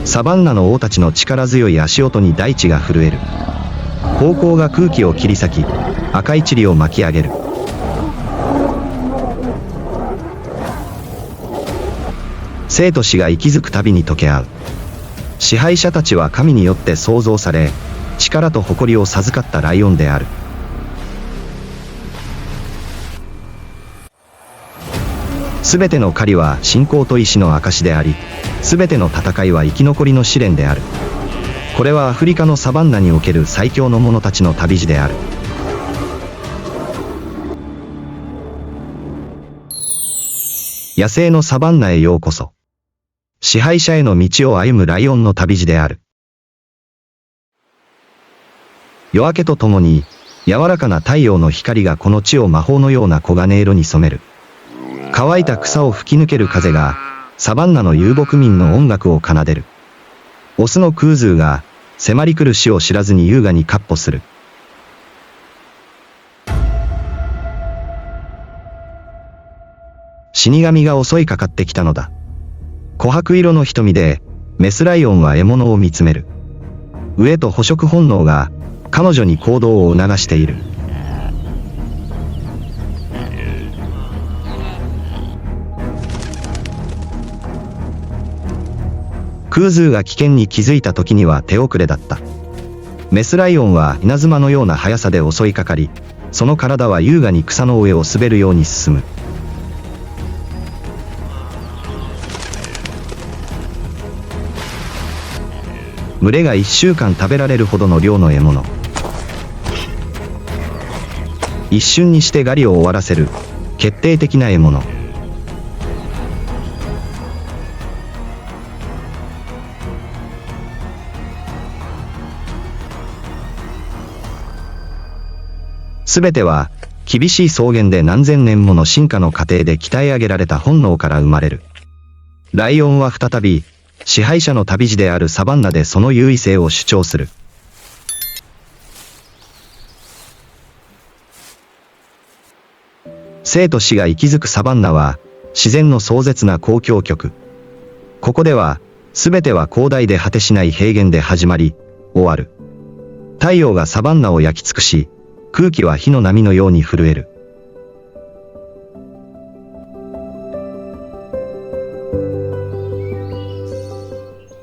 サバンナの王たちの力強い足音に大地が震える。咆哮が空気を切り裂き、赤い塵を巻き上げる。生と死が息づくたびに溶け合う。支配者たちは神によって創造され、力と誇りを授かったライオンである。すべての狩りは信仰と意志の証であり、すべての戦いは生き残りの試練である。これはアフリカのサバンナにおける最強の者たちの旅路である。野生のサバンナへようこそ。支配者への道を歩むライオンの旅路である。夜明けとともに、柔らかな太陽の光がこの地を魔法のような黄金色に染める。乾いた草を吹き抜ける風が、サバンナの遊牧民の音楽を奏でる。オスのクーズーが、迫り来る死を知らずに優雅に闊歩する。死神が襲いかかってきたのだ。琥珀色の瞳で、メスライオンは獲物を見つめる。飢えと捕食本能が、彼女に行動を促している。クーズーが危険に気づいた時には手遅れだった。メスライオンは稲妻のような速さで襲いかかり、その体は優雅に草の上を滑るように進む。群れが1週間食べられるほどの量の獲物。一瞬にして狩りを終わらせる、決定的な獲物。すべては、厳しい草原で何千年もの進化の過程で鍛え上げられた本能から生まれる。ライオンは再び、支配者の旅路であるサバンナでその優位性を主張する。生と死が息づくサバンナは、自然の壮絶な交響曲。ここでは、すべては広大で果てしない平原で始まり、終わる。太陽がサバンナを焼き尽くし、空気は火の波のように震える。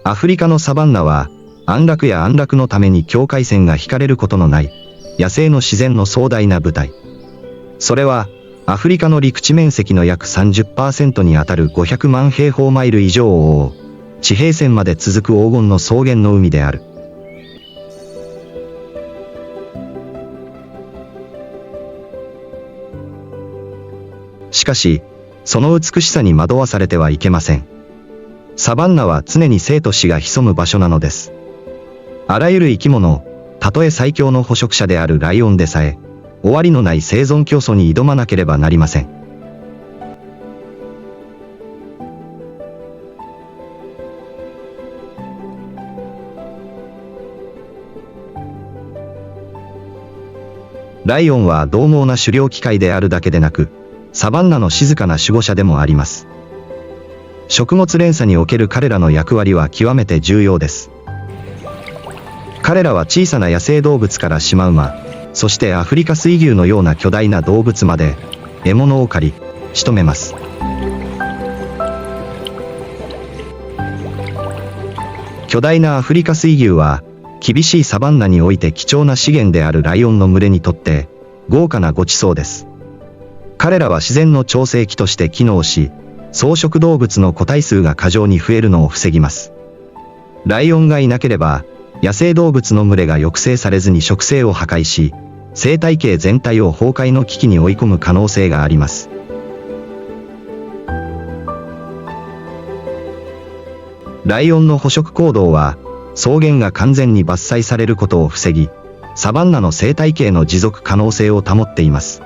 アフリカのサバンナは、安楽や安楽のために境界線が引かれることのない、野生の自然の壮大な舞台。それは、アフリカの陸地面積の約 30% にあたる500万平方マイル以上を覆う、地平線まで続く黄金の草原の海である。しかし、その美しさに惑わされてはいけません。サバンナは常に生と死が潜む場所なのです。あらゆる生き物、たとえ最強の捕食者であるライオンでさえ、終わりのない生存競争に挑まなければなりません。ライオンは獰猛な狩猟機械であるだけでなく、サバンナの静かな守護者でもあります。食物連鎖における彼らの役割は極めて重要です。彼らは小さな野生動物からシマウマ、そしてアフリカ水牛のような巨大な動物まで、獲物を狩り、仕留めます。巨大なアフリカ水牛は、厳しいサバンナにおいて貴重な資源であるライオンの群れにとって、豪華なご馳走です。彼らは自然の調整器として機能し、草食動物の個体数が過剰に増えるのを防ぎます。ライオンがいなければ、野生動物の群れが抑制されずに植生を破壊し、生態系全体を崩壊の危機に追い込む可能性があります。ライオンの捕食行動は、草原が完全に伐採されることを防ぎ、サバンナの生態系の持続可能性を保っています。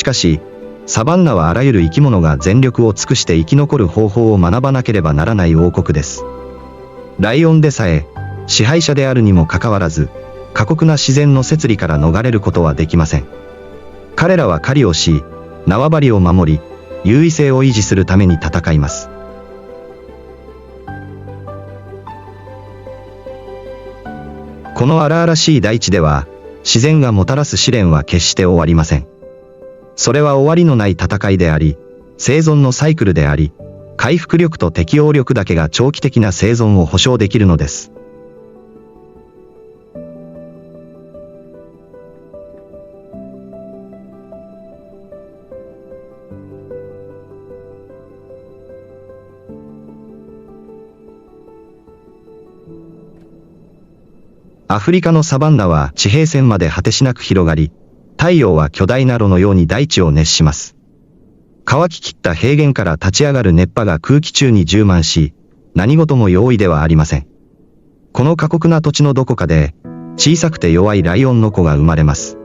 しかし、サバンナはあらゆる生き物が全力を尽くして生き残る方法を学ばなければならない王国です。ライオンでさえ、支配者であるにもかかわらず、過酷な自然の摂理から逃れることはできません。彼らは狩りをし、縄張りを守り、優位性を維持するために戦います。この荒々しい大地では、自然がもたらす試練は決して終わりません。それは終わりのない戦いであり、生存のサイクルであり、回復力と適応力だけが長期的な生存を保証できるのです。アフリカのサバンナは地平線まで果てしなく広がり、太陽は巨大な炉のように大地を熱します。乾ききった平原から立ち上がる熱波が空気中に充満し、何事も容易ではありません。この過酷な土地のどこかで、小さくて弱いライオンの子が生まれます。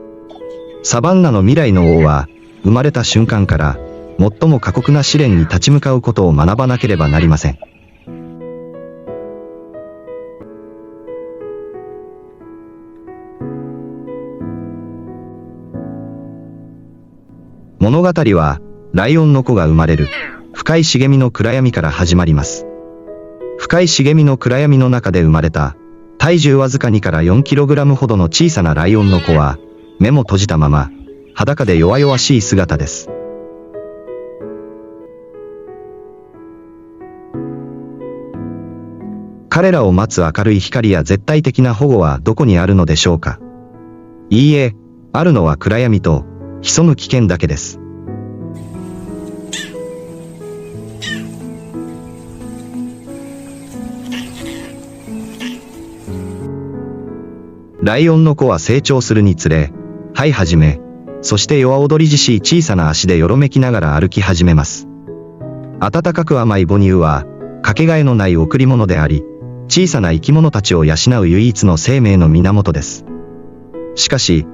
サバンナの未来の王は、生まれた瞬間から、最も過酷な試練に立ち向かうことを学ばなければなりません。物語は、ライオンの子が生まれる、深い茂みの暗闇から始まります。深い茂みの暗闇の中で生まれた、体重わずか2から4kgほどの小さなライオンの子は、目も閉じたまま、裸で弱々しい姿です。彼らを待つ明るい光や絶対的な保護はどこにあるのでしょうか。いいえ、あるのは暗闇と、潜む危険だけです。ライオンの子は成長するにつれ、這い始め、そして弱踊りじしい小さな足でよろめきながら歩き始めます。温かく甘い母乳は、かけがえのない贈り物であり、小さな生き物たちを養う唯一の生命の源です。しかし、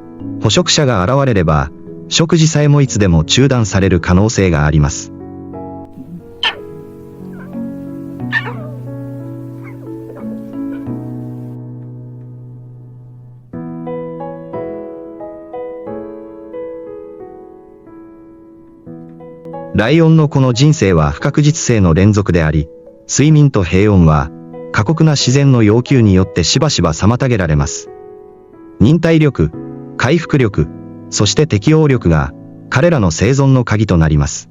捕食者が現れれば、食事さえもいつでも中断される可能性があります。ライオンの子の人生は不確実性の連続であり、睡眠と平穏は、過酷な自然の要求によってしばしば妨げられます。忍耐力、回復力、そして適応力が、彼らの生存の鍵となります。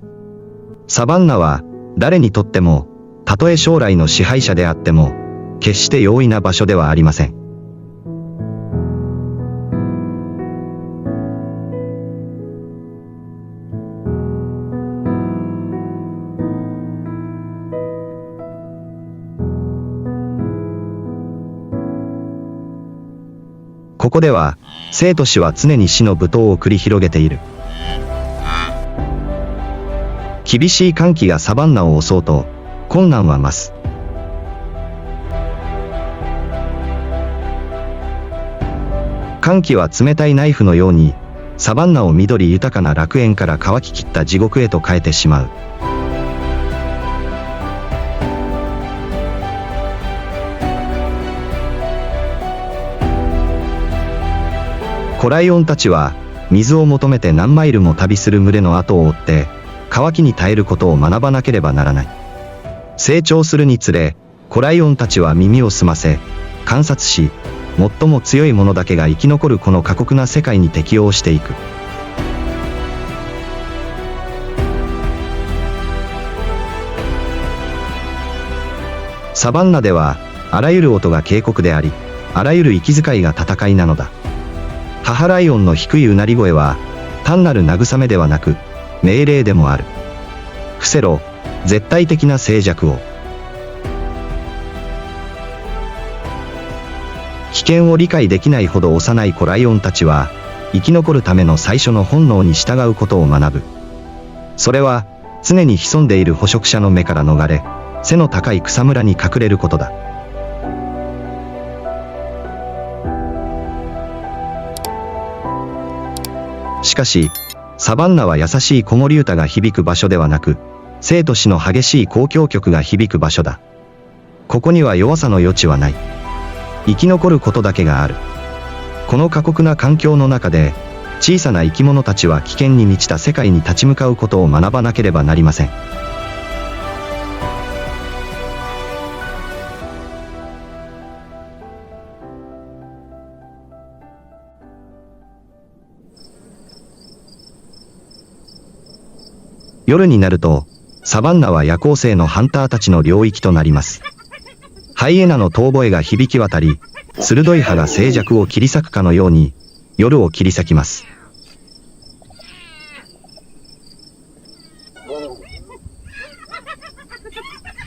サバンナは、誰にとっても、たとえ将来の支配者であっても、決して容易な場所ではありません。ここでは、生と死は常に死の舞踏を繰り広げている。厳しい乾季がサバンナを襲うと、困難は増す。乾季は冷たいナイフのように、サバンナを緑豊かな楽園から乾ききった地獄へと変えてしまう。子ライオンたちは、水を求めて何マイルも旅する群れの後を追って、乾きに耐えることを学ばなければならない。成長するにつれ、子ライオンたちは耳を澄ませ、観察し、最も強い者だけが生き残るこの過酷な世界に適応していく。サバンナでは、あらゆる音が警告であり、あらゆる息遣いが戦いなのだ。母ライオンの低いうなり声は、単なる慰めではなく、命令でもある。伏せろ、絶対的な静寂を。危険を理解できないほど幼い子ライオンたちは、生き残るための最初の本能に従うことを学ぶ。それは、常に潜んでいる捕食者の目から逃れ、背の高い草むらに隠れることだ。しかし、サバンナは優しい子守歌が響く場所ではなく、生と死の激しい交響曲が響く場所だ。ここには弱さの余地はない。生き残ることだけがある。この過酷な環境の中で、小さな生き物たちは危険に満ちた世界に立ち向かうことを学ばなければなりません。夜になると、サバンナは夜行性のハンターたちの領域となります。ハイエナの遠吠えが響き渡り、鋭い歯が静寂を切り裂くかのように、夜を切り裂きます。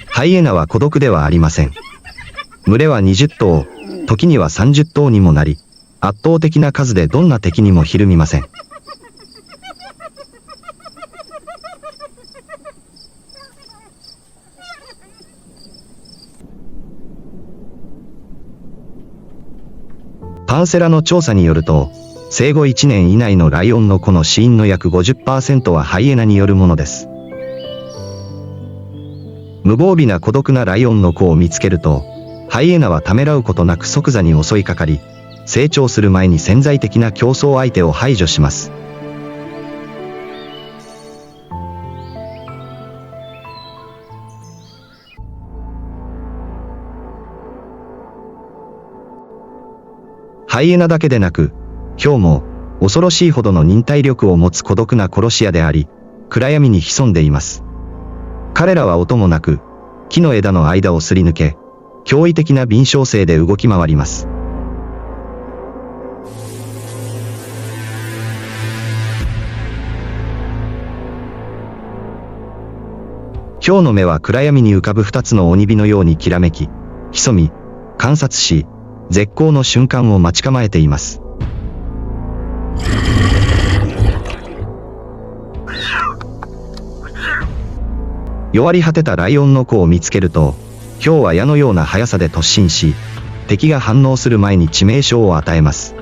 ハイエナは孤独ではありません。群れは20頭、時には30頭にもなり、圧倒的な数でどんな敵にもひるみません。パンセラの調査によると、生後1年以内のライオンの子の死因の約 50% はハイエナによるものです。無防備な孤独なライオンの子を見つけると、ハイエナはためらうことなく即座に襲いかかり、成長する前に潜在的な競争相手を排除します。ハイエナだけでなく、ヒョウも恐ろしいほどの忍耐力を持つ孤独な殺し屋であり、暗闇に潜んでいます。彼らは音もなく、木の枝の間をすり抜け、驚異的な敏捷性で動き回ります。ヒョウの目は暗闇に浮かぶ2つの鬼火のようにきらめき、潜み、観察し、絶好の瞬間を待ち構えています。弱り果てたライオンの子を見つけると、ヒョウは矢のような速さで突進し、敵が反応する前に致命傷を与えます。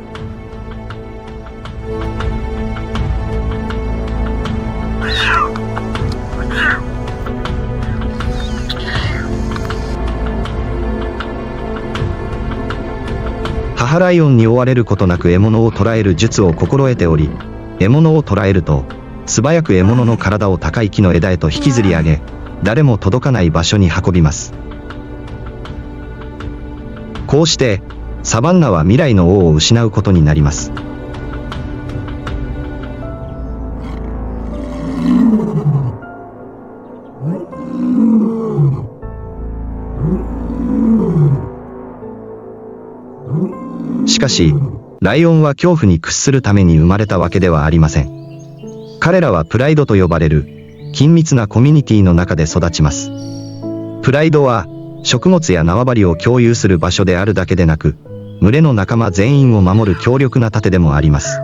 母ライオンに追われることなく獲物を捕らえる術を心得ており、獲物を捕らえると、素早く獲物の体を高い木の枝へと引きずり上げ、誰も届かない場所に運びます。こうして、サバンナは未来の王を失うことになります。しかし、ライオンは恐怖に屈するために生まれたわけではありません。彼らはプライドと呼ばれる、緊密なコミュニティの中で育ちます。プライドは、食物や縄張りを共有する場所であるだけでなく、群れの仲間全員を守る強力な盾でもあります。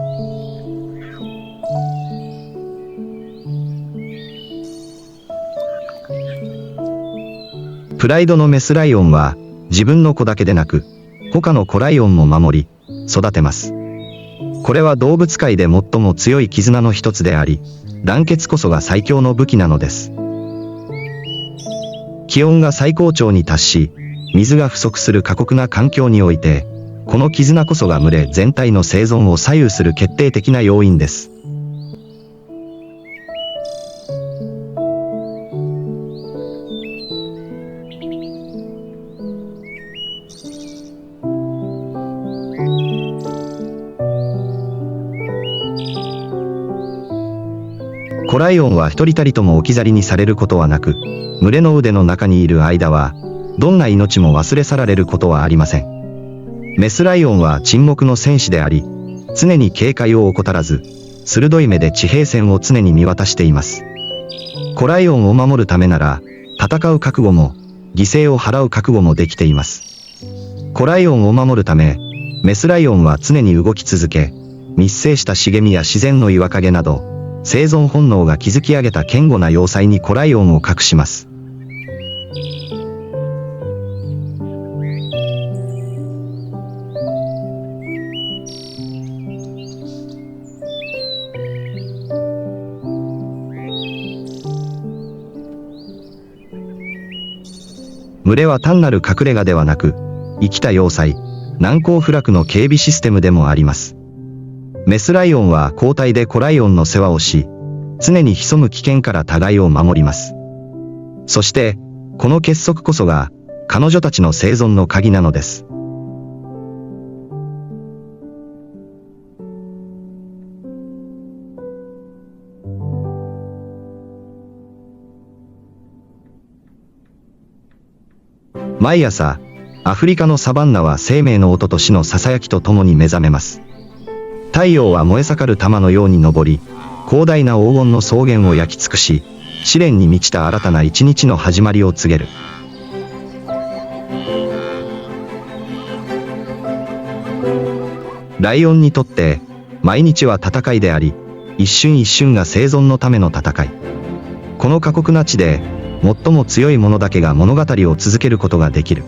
プライドのメスライオンは、自分の子だけでなく、他の子ライオンも守り、育てます。これは動物界で最も強い絆の一つであり、団結こそが最強の武器なのです。気温が最高潮に達し、水が不足する過酷な環境において、この絆こそが群れ全体の生存を左右する決定的な要因です。子ライオンは一人たりとも置き去りにされることはなく、群れの腕の中にいる間は、どんな命も忘れ去られることはありません。メスライオンは沈黙の戦士であり、常に警戒を怠らず、鋭い目で地平線を常に見渡しています。子ライオンを守るためなら、戦う覚悟も、犠牲を払う覚悟もできています。子ライオンを守るため、メスライオンは常に動き続け、密生した茂みや自然の岩陰など、生存本能が築き上げた堅固な要塞に子ライオンを隠します。群れは単なる隠れ家ではなく、生きた要塞、難攻不落の警備システムでもあります。メスライオンは交代で子ライオンの世話をし、常に潜む危険から互いを守ります。そして、この結束こそが、彼女たちの生存の鍵なのです。毎朝、アフリカのサバンナは生命の音と死の囁きとともに目覚めます。太陽は燃え盛る玉のように昇り、広大な黄金の草原を焼き尽くし、試練に満ちた新たな一日の始まりを告げる。ライオンにとって、毎日は戦いであり、一瞬一瞬が生存のための戦い。この過酷な地で、最も強い者だけが物語を続けることができる。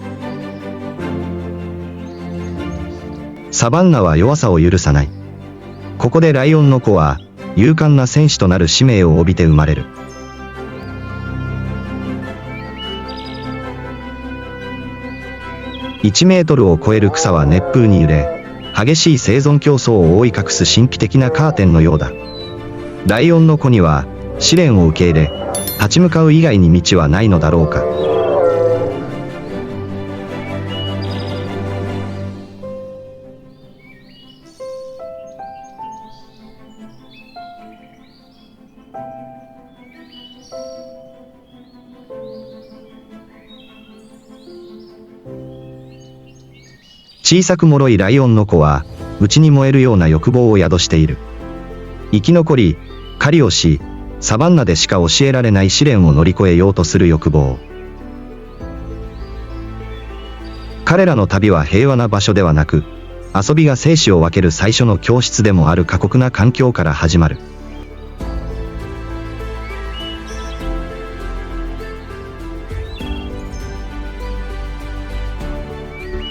サバンナは弱さを許さない。ここでライオンの子は、勇敢な戦士となる使命を帯びて生まれる。1メートルを超える草は熱風に揺れ、激しい生存競争を覆い隠す神秘的なカーテンのようだ。ライオンの子には、試練を受け入れ、立ち向かう以外に道はないのだろうか。小さく脆いライオンの子は、内に燃えるような欲望を宿している。生き残り、狩りをし、サバンナでしか教えられない試練を乗り越えようとする欲望。彼らの旅は平和な場所ではなく、遊びが生死を分ける最初の教室でもある過酷な環境から始まる。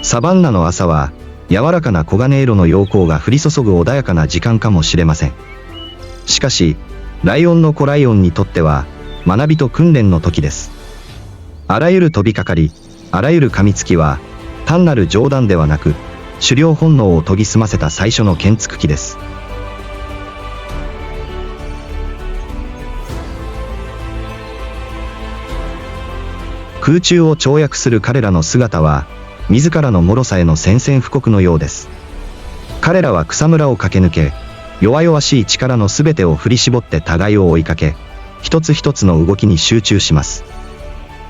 サバンナの朝は、柔らかな黄金色の陽光が降り注ぐ穏やかな時間かもしれません。しかし、ライオンの子ライオンにとっては、学びと訓練の時です。あらゆる飛びかかり、あらゆる噛みつきは、単なる冗談ではなく、狩猟本能を研ぎ澄ませた最初の剣突きです。空中を跳躍する彼らの姿は、自らの脆さへの宣戦布告のようです。彼らは草むらを駆け抜け、弱々しい力のすべてを振り絞って互いを追いかけ、一つ一つの動きに集中します。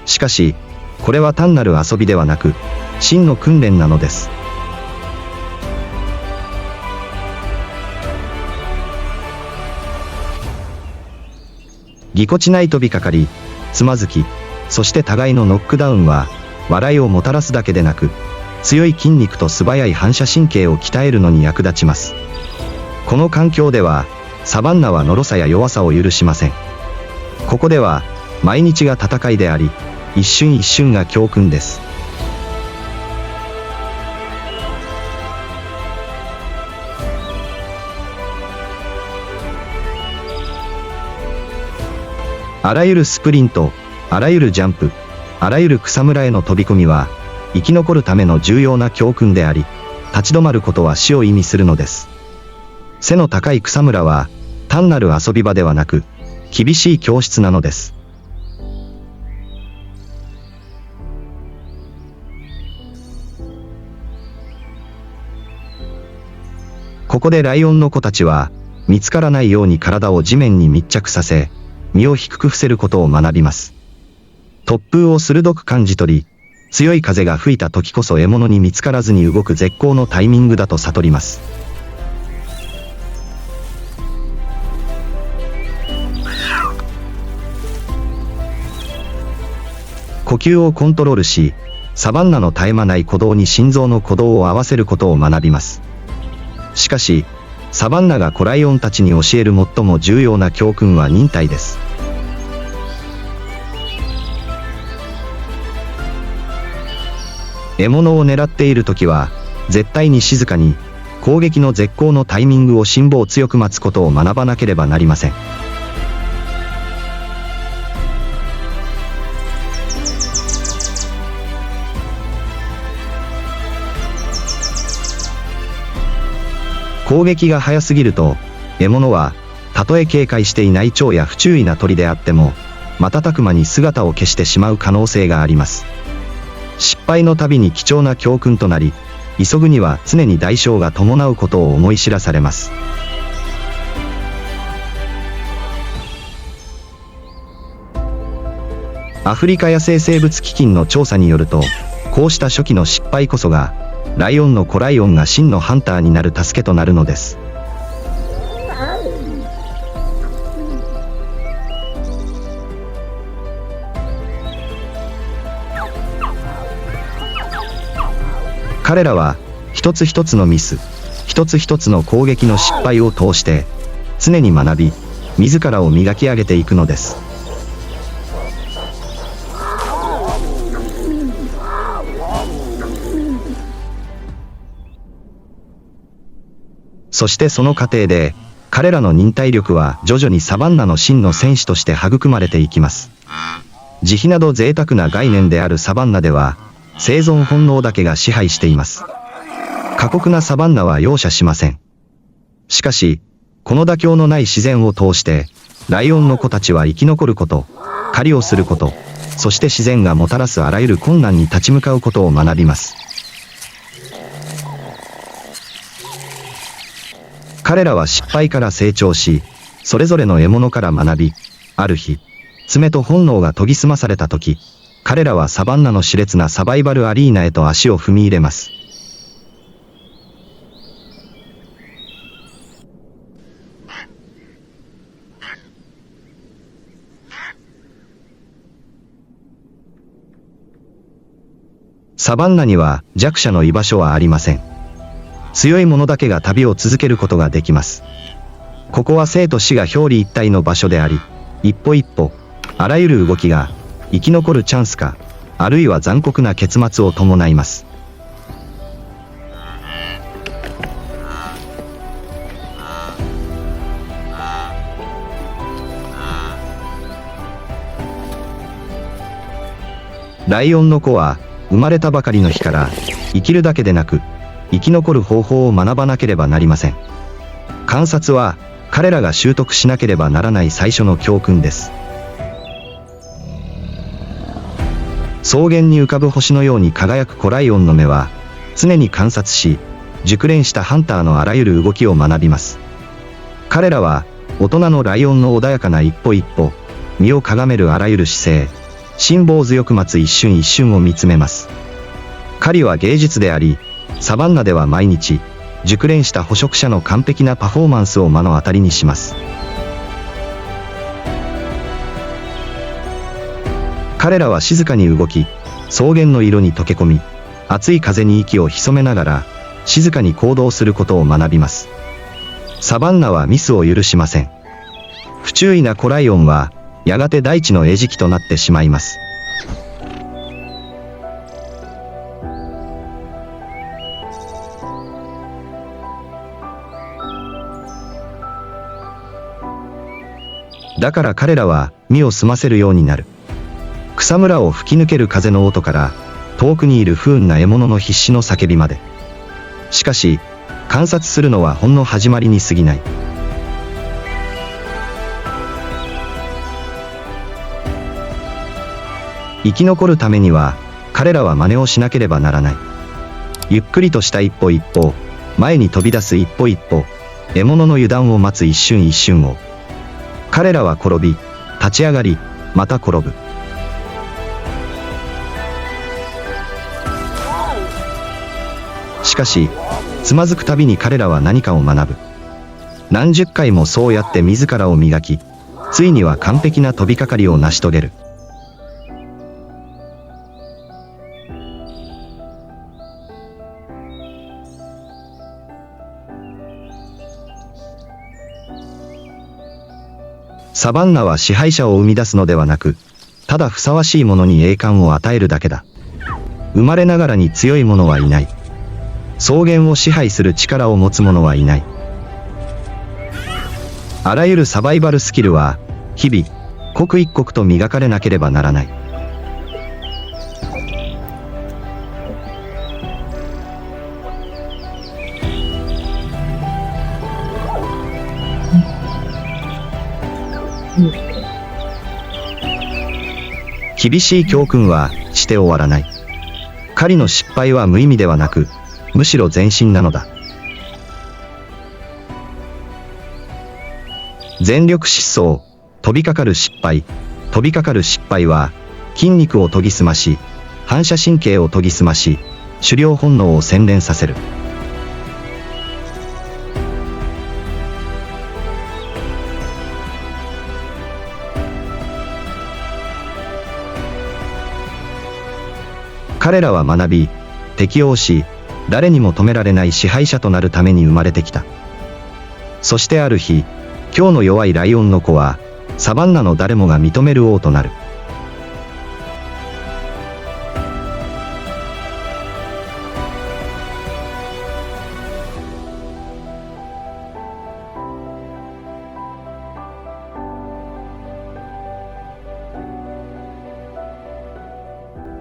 しかし、これは単なる遊びではなく、真の訓練なのです。ぎこちない飛びかかり、つまずき、そして互いのノックダウンは、笑いをもたらすだけでなく、強い筋肉と素早い反射神経を鍛えるのに役立ちます。この環境では、サバンナは脆さや弱さを許しません。ここでは、毎日が戦いであり、一瞬一瞬が教訓です。あらゆるスプリント、あらゆるジャンプ、あらゆる草むらへの飛び込みは、生き残るための重要な教訓であり、立ち止まることは死を意味するのです。背の高い草むらは、単なる遊び場ではなく、厳しい教室なのです。ここでライオンの子たちは、見つからないように体を地面に密着させ、身を低く伏せることを学びます。突風を鋭く感じ取り、強い風が吹いた時こそ獲物に見つからずに動く絶好のタイミングだと悟ります。呼吸をコントロールし、サバンナの絶え間ない鼓動に心臓の鼓動を合わせることを学びます。しかし、サバンナが子ライオンたちに教える最も重要な教訓は忍耐です。獲物を狙っているときは、絶対に静かに、攻撃の絶好のタイミングを辛抱強く待つことを学ばなければなりません。攻撃が早すぎると、獲物は、たとえ警戒していない蝶や不注意な鳥であっても、瞬く間に姿を消してしまう可能性があります。失敗のたびに貴重な教訓となり、急ぐには常に代償が伴うことを思い知らされます。アフリカ野生生物基金の調査によると、こうした初期の失敗こそが、ライオンの子ライオンが真のハンターになる助けとなるのです。彼らは、一つ一つのミス、一つ一つの攻撃の失敗を通して、常に学び、自らを磨き上げていくのです。そしてその過程で、彼らの忍耐力は徐々にサバンナの真の戦士として育まれていきます。慈悲など贅沢な概念であるサバンナでは、生存本能だけが支配しています。過酷なサバンナは容赦しません。しかし、この妥協のない自然を通して、ライオンの子たちは生き残ること、狩りをすること、そして自然がもたらすあらゆる困難に立ち向かうことを学びます。彼らは失敗から成長し、それぞれの獲物から学び、ある日、爪と本能が研ぎ澄まされた時、彼らはサバンナの熾烈なサバイバルアリーナへと足を踏み入れます。サバンナには弱者の居場所はありません。強い者だけが旅を続けることができます。ここは生と死が表裏一体の場所であり、一歩一歩、あらゆる動きが、生き残るチャンスか、あるいは残酷な結末を伴います。ライオンの子は、生まれたばかりの日から、生きるだけでなく、生き残る方法を学ばなければなりません。観察は、彼らが習得しなければならない最初の教訓です。草原に浮かぶ星のように輝く子ライオンの目は、常に観察し、熟練したハンターのあらゆる動きを学びます。彼らは、大人のライオンの穏やかな一歩一歩、身をかがめるあらゆる姿勢、辛抱強く待つ一瞬一瞬を見つめます。狩りは芸術であり、サバンナでは毎日、熟練した捕食者の完璧なパフォーマンスを目の当たりにします。彼らは静かに動き、草原の色に溶け込み、熱い風に息を潜めながら、静かに行動することを学びます。サバンナはミスを許しません。不注意な子ライオンは、やがて大地の餌食となってしまいます。だから彼らは身を澄ませるようになる。草むらを吹き抜ける風の音から、遠くにいる不運な獲物の必死の叫びまで。しかし、観察するのはほんの始まりに過ぎない。生き残るためには、彼らは真似をしなければならない。ゆっくりとした一歩一歩、前に飛び出す一歩一歩、獲物の油断を待つ一瞬一瞬を。彼らは転び、立ち上がり、また転ぶ。しかし、つまずくたびに彼らは何かを学ぶ。何十回もそうやって自らを磨き、ついには完璧な飛びかかりを成し遂げる。サバンナは支配者を生み出すのではなく、ただふさわしいものに栄冠を与えるだけだ。生まれながらに強い者はいない。草原を支配する力を持つ者はいない。あらゆるサバイバルスキルは、日々、刻一刻と磨かれなければならない。厳しい教訓はして終わらない。狩りの失敗は無意味ではなく、むしろ前進なのだ。全力疾走、飛びかかる失敗。飛びかかる失敗は、筋肉を研ぎ澄まし、反射神経を研ぎ澄まし、狩猟本能を洗練させる。彼らは学び、適応し、誰にも止められない支配者となるために生まれてきた。そしてある日、今日の弱いライオンの子は、サバンナの誰もが認める王となる。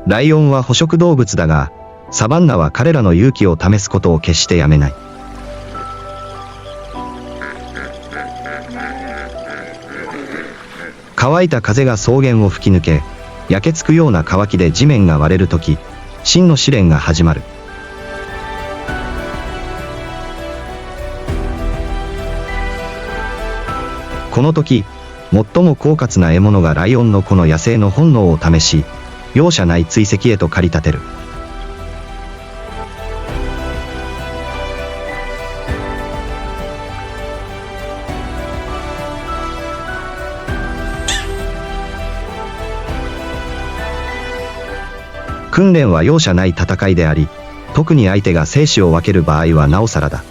ライオンは捕食動物だが、サバンナは彼らの勇気を試すことを決してやめない。乾いた風が草原を吹き抜け、焼けつくような渇きで地面が割れるとき、真の試練が始まる。この時、最も狡猾な獲物がライオンの子の野生の本能を試し、容赦ない追跡へと駆り立てる。訓練は容赦ない戦いであり、特に相手が生死を分ける場合はなおさらだ。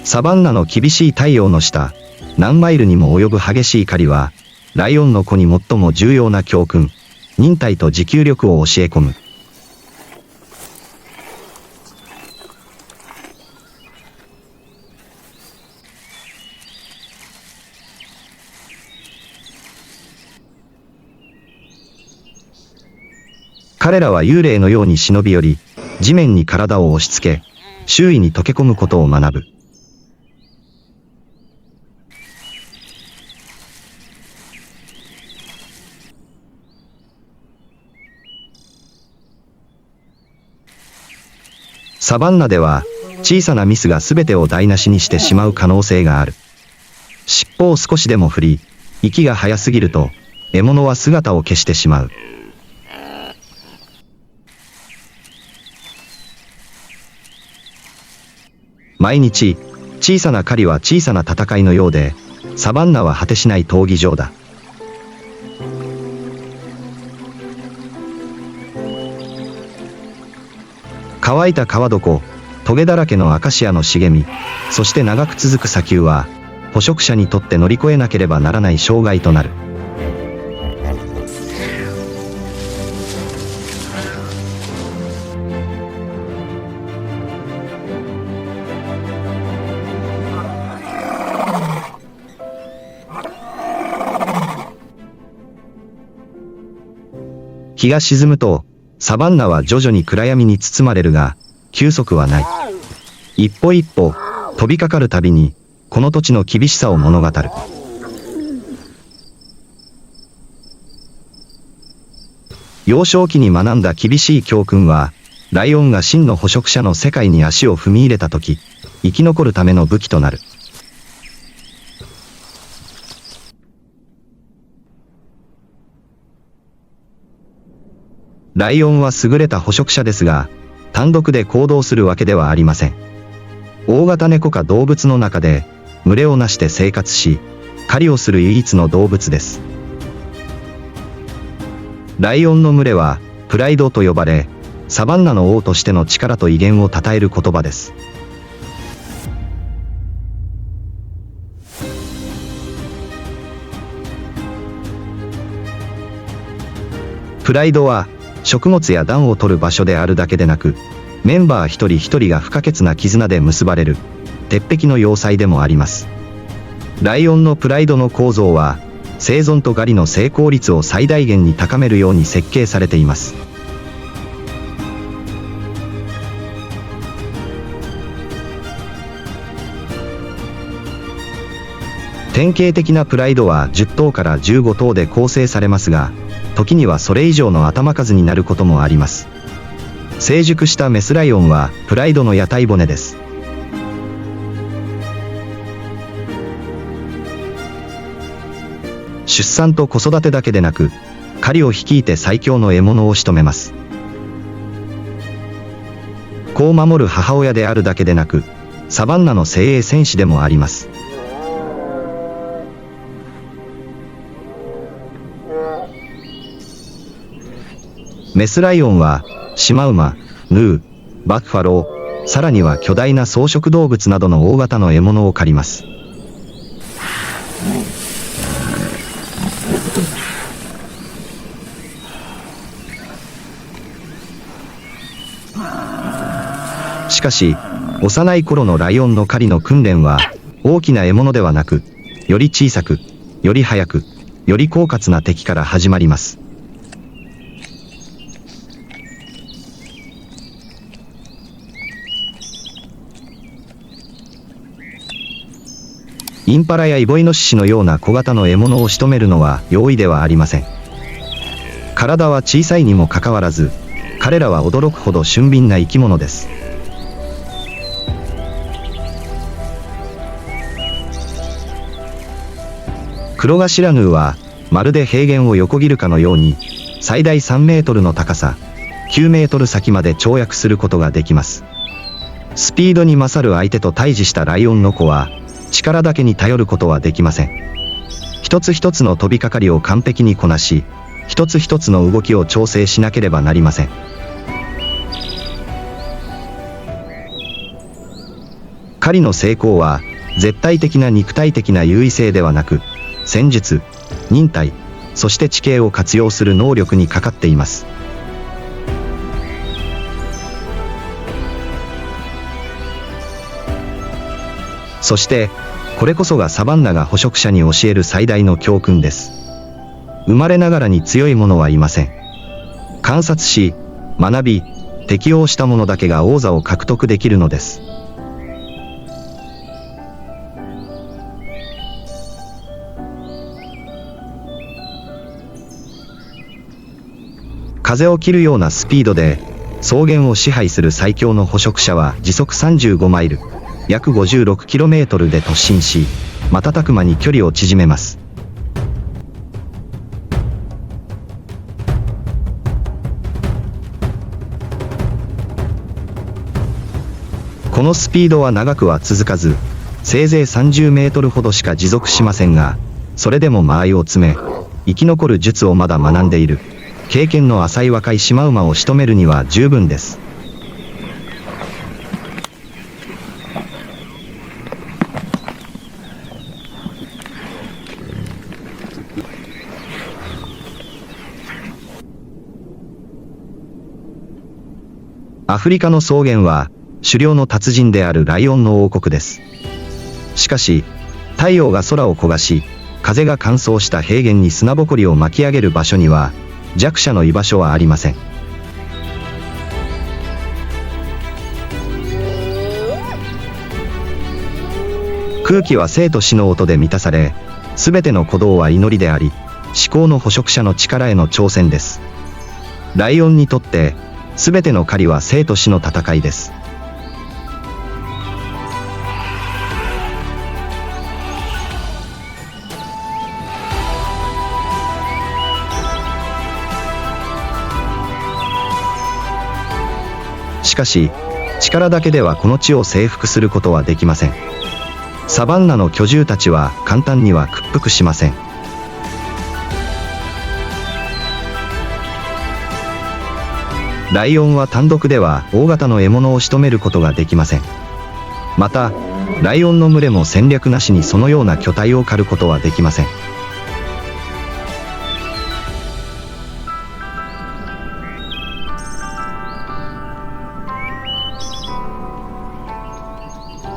サバンナの厳しい太陽の下、何マイルにも及ぶ激しい狩りは、ライオンの子に最も重要な教訓、忍耐と持久力を教え込む。彼らは幽霊のように忍び寄り、地面に体を押し付け、周囲に溶け込むことを学ぶ。サバンナでは、小さなミスが全てを台無しにしてしまう可能性がある。尻尾を少しでも振り、息が早すぎると、獲物は姿を消してしまう。毎日、小さな狩りは小さな戦いのようで、サバンナは果てしない闘技場だ。乾いた川床、トゲだらけのアカシアの茂み、そして長く続く砂丘は、捕食者にとって乗り越えなければならない障害となる。日が沈むと、サバンナは徐々に暗闇に包まれるが、休息はない。一歩一歩、飛びかかるたびに、この土地の厳しさを物語る。幼少期に学んだ厳しい教訓は、ライオンが真の捕食者の世界に足を踏み入れたとき、生き残るための武器となる。ライオンは優れた捕食者ですが、単独で行動するわけではありません。大型猫科動物の中で、群れをなして生活し、狩りをする唯一の動物です。ライオンの群れは、プライドと呼ばれ、サバンナの王としての力と威厳を称える言葉です。プライドは、食物や暖を取る場所であるだけでなく、メンバー一人一人が不可欠な絆で結ばれる、鉄壁の要塞でもあります。ライオンのプライドの構造は、生存と狩りの成功率を最大限に高めるように設計されています。典型的なプライドは10頭から15頭で構成されますが、時にはそれ以上の頭数になることもあります。成熟したメスライオンはプライドの屋台骨です。出産と子育てだけでなく、狩りを率いて最強の獲物を仕留めます。子を守る母親であるだけでなく、サバンナの精鋭戦士でもあります。メスライオンはシマウマ、ヌー、バッファロー、さらには巨大な草食動物などの大型の獲物を狩ります。しかし、幼い頃のライオンの狩りの訓練は、大きな獲物ではなく、より小さく、より速く、より狡猾な敵から始まります。インパラやイボイノシシのような小型の獲物を仕留めるのは容易ではありません。体は小さいにもかかわらず、彼らは驚くほど俊敏な生き物です。クロガシラヌーは、まるで平原を横切るかのように、最大3メートルの高さ、9メートル先まで跳躍することができます。スピードに勝る相手と対峙したライオンの子は、力だけに頼ることはできません。一つ一つの飛びかかりを完璧にこなし、一つ一つの動きを調整しなければなりません。狩りの成功は、絶対的な肉体的な優位性ではなく、戦術、忍耐、そして地形を活用する能力にかかっています。そして、これこそがサバンナが捕食者に教える最大の教訓です。生まれながらに強い者はいません。観察し、学び、適応した者だけが王座を獲得できるのです。風を切るようなスピードで草原を支配する最強の捕食者は時速35マイル、約 56km で突進し、瞬く間に距離を縮めます。このスピードは長くは続かず、せいぜい30メートルほどしか持続しませんが、それでも間合いを詰め、生き残る術をまだ学んでいる。経験の浅い若いシマウマを仕留めるには十分です。アフリカの草原は狩猟の達人であるライオンの王国です。しかし、太陽が空を焦がし、風が乾燥した平原に砂ぼこりを巻き上げる場所には、弱者の居場所はありません。空気は生と死の音で満たされ、すべての鼓動は祈りであり、至高の捕食者の力への挑戦です。ライオンにとって、すべての狩りは生と死の戦いです。しかし、力だけではこの地を征服することはできません。サバンナの巨獣たちは簡単には屈服しません。ライオンは単独では大型の獲物を仕留めることができません。また、ライオンの群れも戦略なしにそのような巨体を狩ることはできません。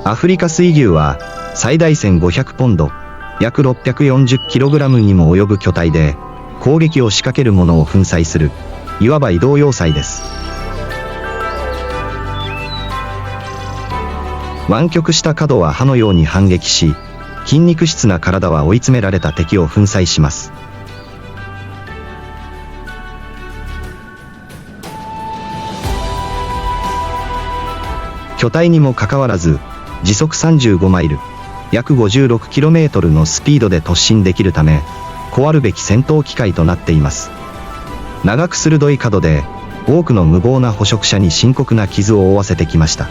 アフリカ水牛は最大1500ポンド、約 640kg にも及ぶ巨体で、攻撃を仕掛ける者を粉砕する、いわば移動要塞です。湾曲した角は歯のように反撃し、筋肉質な体は追い詰められた敵を粉砕します。巨体にもかかわらず、時速35マイル、約 56km のスピードで突進できるため、こあるべき戦闘機械となっています。長く鋭い角で、多くの無謀な捕食者に深刻な傷を負わせてきました。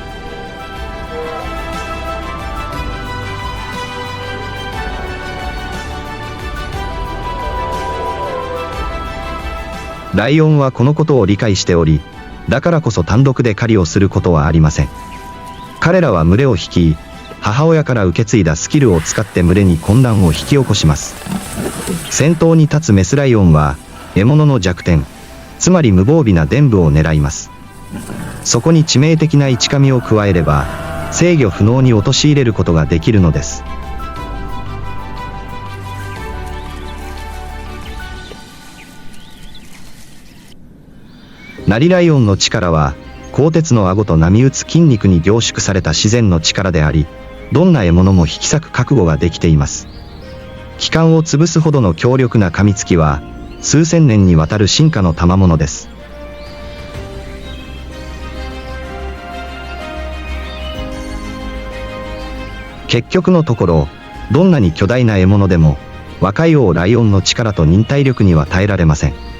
ライオンはこのことを理解しており、だからこそ単独で狩りをすることはありません。彼らは群れを率い、母親から受け継いだスキルを使って群れに混乱を引き起こします。先頭に立つメスライオンは、獲物の弱点、つまり無防備な臀部を狙います。そこに致命的な一噛みを加えれば、制御不能に陥れることができるのです。ナリライオンの力は、鋼鉄の顎と波打つ筋肉に凝縮された自然の力であり、どんな獲物も引き裂く覚悟ができています。器官を潰すほどの強力な噛みつきは、数千年にわたる進化の賜物です。結局のところ、どんなに巨大な獲物でも、若い王ライオンの力と忍耐力には耐えられません。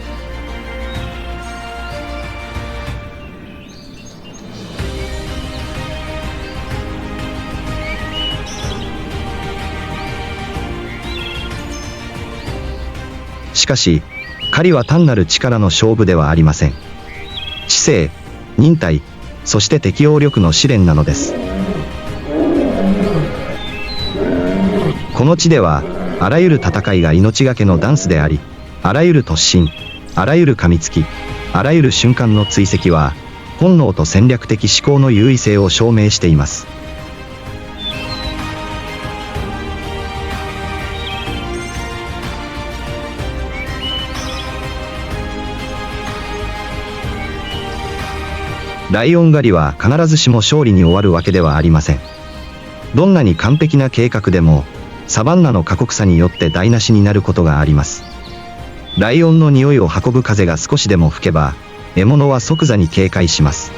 しかし、狩りは単なる力の勝負ではありません。知性、忍耐、そして適応力の試練なのです。この地では、あらゆる戦いが命がけのダンスであり、あらゆる突進、あらゆる噛みつき、あらゆる瞬間の追跡は、本能と戦略的思考の優位性を証明しています。ライオン狩りは必ずしも勝利に終わるわけではありません。どんなに完璧な計画でも、サバンナの過酷さによって台無しになることがあります。ライオンの匂いを運ぶ風が少しでも吹けば、獲物は即座に警戒します。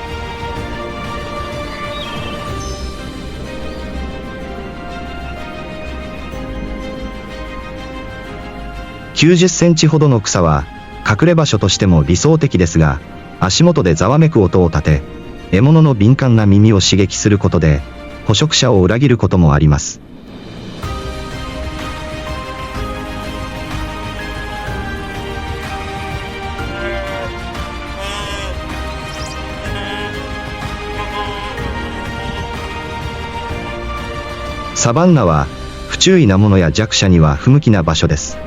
90センチほどの草は、隠れ場所としても理想的ですが、足元でざわめく音を立て、獲物の敏感な耳を刺激することで、捕食者を裏切ることもあります。サバンナは、不注意な者や弱者には不向きな場所です。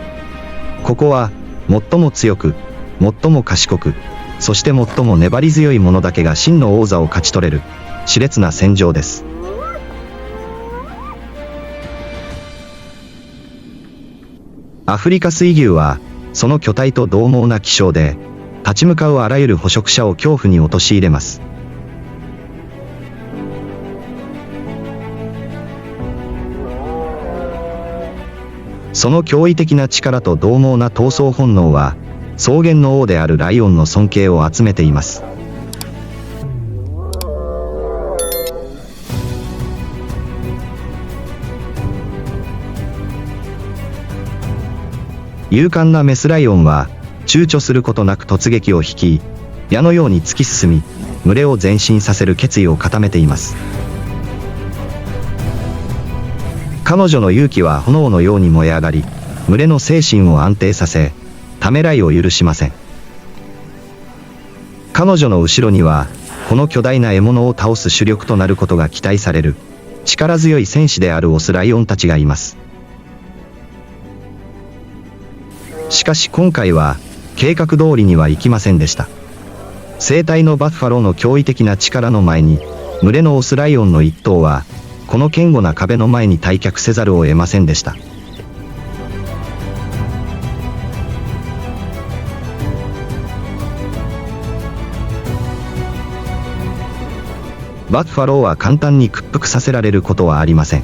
ここは、最も強く、最も賢く、そして最も粘り強い者だけが真の王座を勝ち取れる、熾烈な戦場です。アフリカ水牛は、その巨体と獰猛な気性で、立ち向かうあらゆる捕食者を恐怖に陥れます。その驚異的な力と獰猛な闘争本能は、草原の王であるライオンの尊敬を集めています。勇敢なメスライオンは、躊躇することなく突撃を率い、矢のように突き進み、群れを前進させる決意を固めています。彼女の勇気は炎のように燃え上がり、群れの精神を安定させ、ためらいを許しません。彼女の後ろには、この巨大な獲物を倒す主力となることが期待される、力強い戦士であるオスライオンたちがいます。しかし今回は、計画通りにはいきませんでした。生体のバッファローの驚異的な力の前に、群れのオスライオンの一頭は、この堅固な壁の前に退却せざるを得ませんでした。バッファローは簡単に屈服させられることはありません。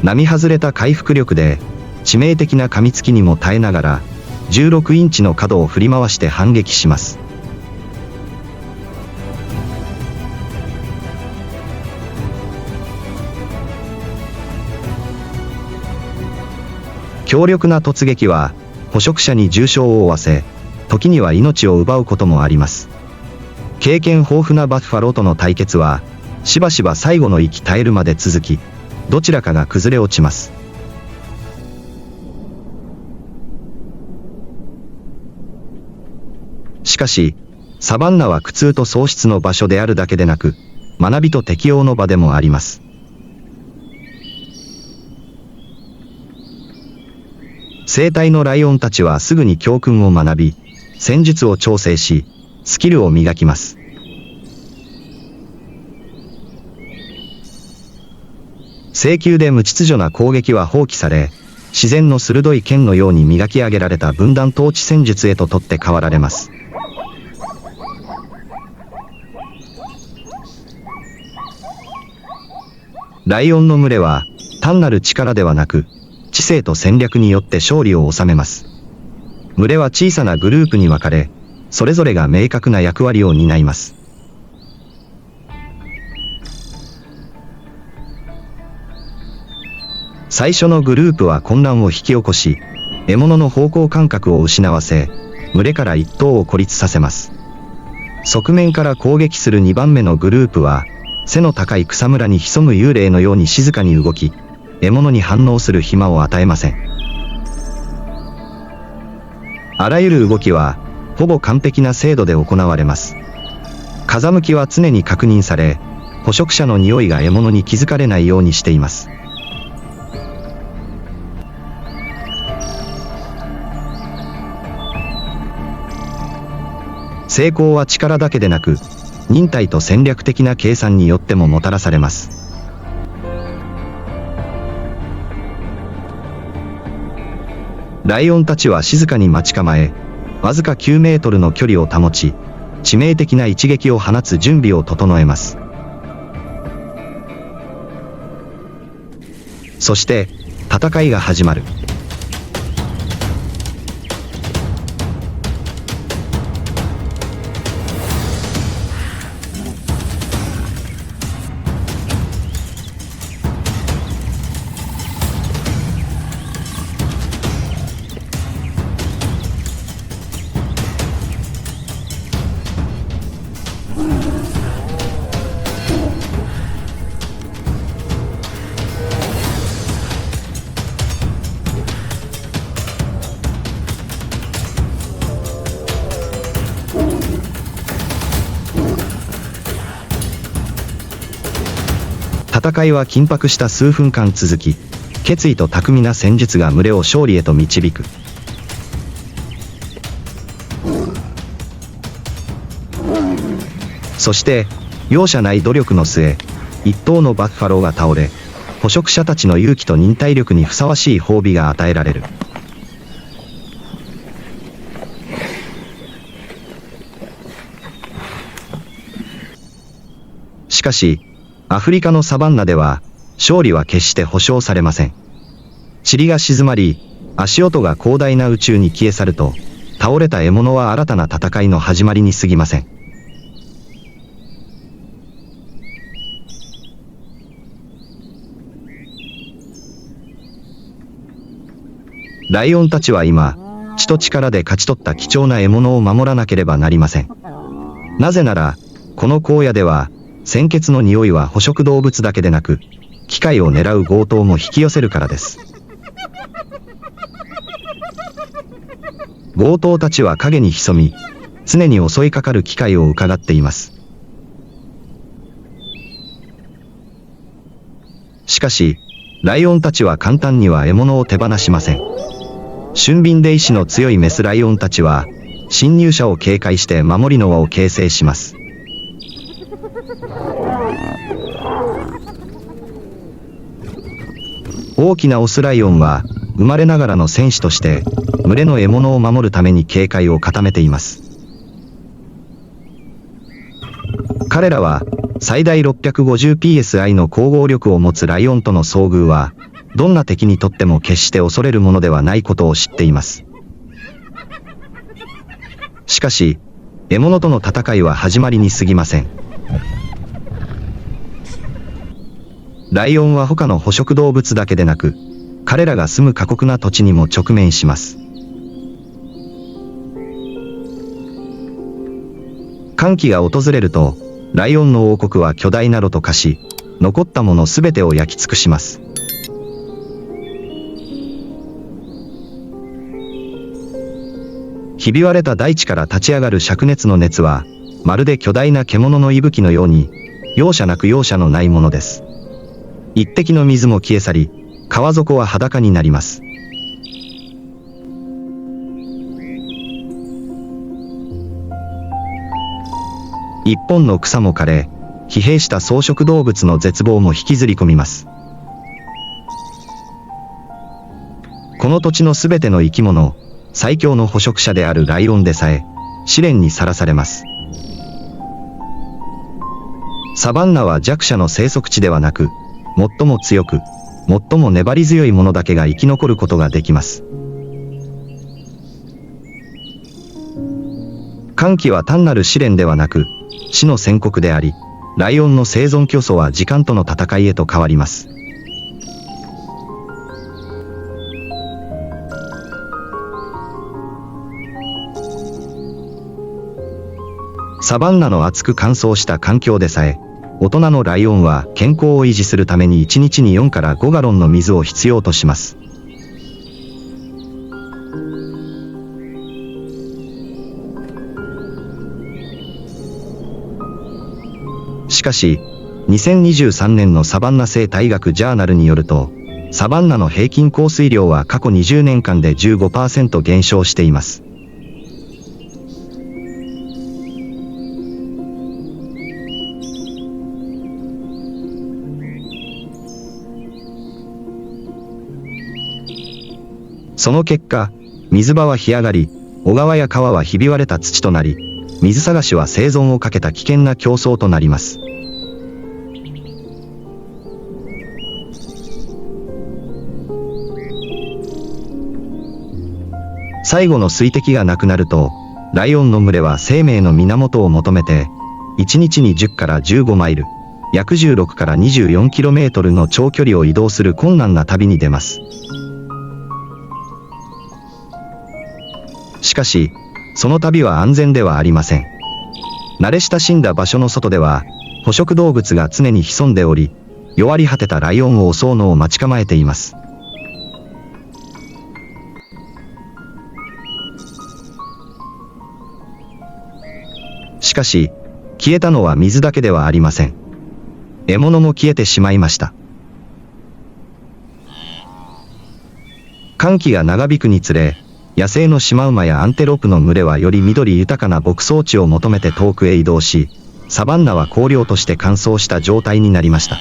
並外れた回復力で、致命的な噛みつきにも耐えながら、16インチの角を振り回して反撃します。強力な突撃は、捕食者に重傷を負わせ、時には命を奪うこともあります。経験豊富なバッファローとの対決は、しばしば最後の息絶えるまで続き、どちらかが崩れ落ちます。しかし、サバンナは苦痛と喪失の場所であるだけでなく、学びと適応の場でもあります。生体のライオンたちはすぐに教訓を学び、戦術を調整し、スキルを磨きます。性急で無秩序な攻撃は放棄され、自然の鋭い剣のように磨き上げられた分断統治戦術へと取って代わられます。ライオンの群れは、単なる力ではなく、知性と戦略によって勝利を収めます。群れは小さなグループに分かれ、それぞれが明確な役割を担います。最初のグループは混乱を引き起こし、獲物の方向感覚を失わせ、群れから一頭を孤立させます。側面から攻撃する2番目のグループは、背の高い草むらに潜む幽霊のように静かに動き、獲物に反応する暇を与えません。あらゆる動きは、ほぼ完璧な精度で行われます。風向きは常に確認され、捕食者の匂いが獲物に気づかれないようにしています。成功は力だけでなく、忍耐と戦略的な計算によってももたらされます。ライオンたちは静かに待ち構え、わずか9メートルの距離を保ち、致命的な一撃を放つ準備を整えます。そして、戦いが始まる。戦いは緊迫した数分間続き、決意と巧みな戦術が群れを勝利へと導く。そして、容赦ない努力の末、一頭のバッファローが倒れ、捕食者たちの勇気と忍耐力にふさわしい褒美が与えられる。しかし、アフリカのサバンナでは、勝利は決して保証されません。塵が静まり、足音が広大な宇宙に消え去ると、倒れた獲物は新たな戦いの始まりに過ぎません。ライオンたちは今、血と力で勝ち取った貴重な獲物を守らなければなりません。なぜなら、この荒野では、鮮血の匂いは捕食動物だけでなく、機械を狙う強盗も引き寄せるからです。強盗たちは影に潜み、常に襲いかかる機会を伺っています。しかし、ライオンたちは簡単には獲物を手放しません。俊敏で意志の強いメスライオンたちは、侵入者を警戒して守りの輪を形成します。大きなオスライオンは、生まれながらの戦士として、群れの獲物を守るために警戒を固めています。彼らは、最大 650psi の光合力を持つライオンとの遭遇は、どんな敵にとっても決して恐れるものではないことを知っています。しかし、獲物との戦いは始まりに過ぎません。ライオンは他の捕食動物だけでなく、彼らが住む過酷な土地にも直面します。乾季が訪れると、ライオンの王国は巨大な炉と化し、残ったものすべてを焼き尽くします。ひび割れた大地から立ち上がる灼熱の熱は、まるで巨大な獣の息吹のように、容赦なく容赦のないものです。一滴の水も消え去り、川底は裸になります。一本の草も枯れ、疲弊した草食動物の絶望も引きずり込みます。この土地のすべての生き物、最強の捕食者であるライオンでさえ、試練にさらされます。サバンナは弱者の生息地ではなく、最も強く、最も粘り強い者だけが生き残ることができます。乾季は単なる試練ではなく、死の宣告であり、ライオンの生存競争は時間との戦いへと変わります。サバンナの熱く乾燥した環境でさえ、大人のライオンは健康を維持するために1日に4から5ガロンの水を必要とします。しかし、2023年のサバンナ生態学ジャーナルによると、サバンナの平均降水量は過去20年間で 15% 減少しています。その結果、水場は干上がり、小川や川はひび割れた土となり、水探しは生存をかけた危険な競争となります。最後の水滴がなくなると、ライオンの群れは生命の源を求めて、1日に10から15マイル、約16から 24km の長距離を移動する困難な旅に出ます。しかし、その旅は安全ではありません。慣れ親しんだ場所の外では、捕食動物が常に潜んでおり、弱り果てたライオンを襲うのを待ち構えています。しかし、消えたのは水だけではありません。獲物も消えてしまいました。乾季が長引くにつれ、野生のシマウマやアンテロープの群れはより緑豊かな牧草地を求めて遠くへ移動し、サバンナは荒涼として乾燥した状態になりました。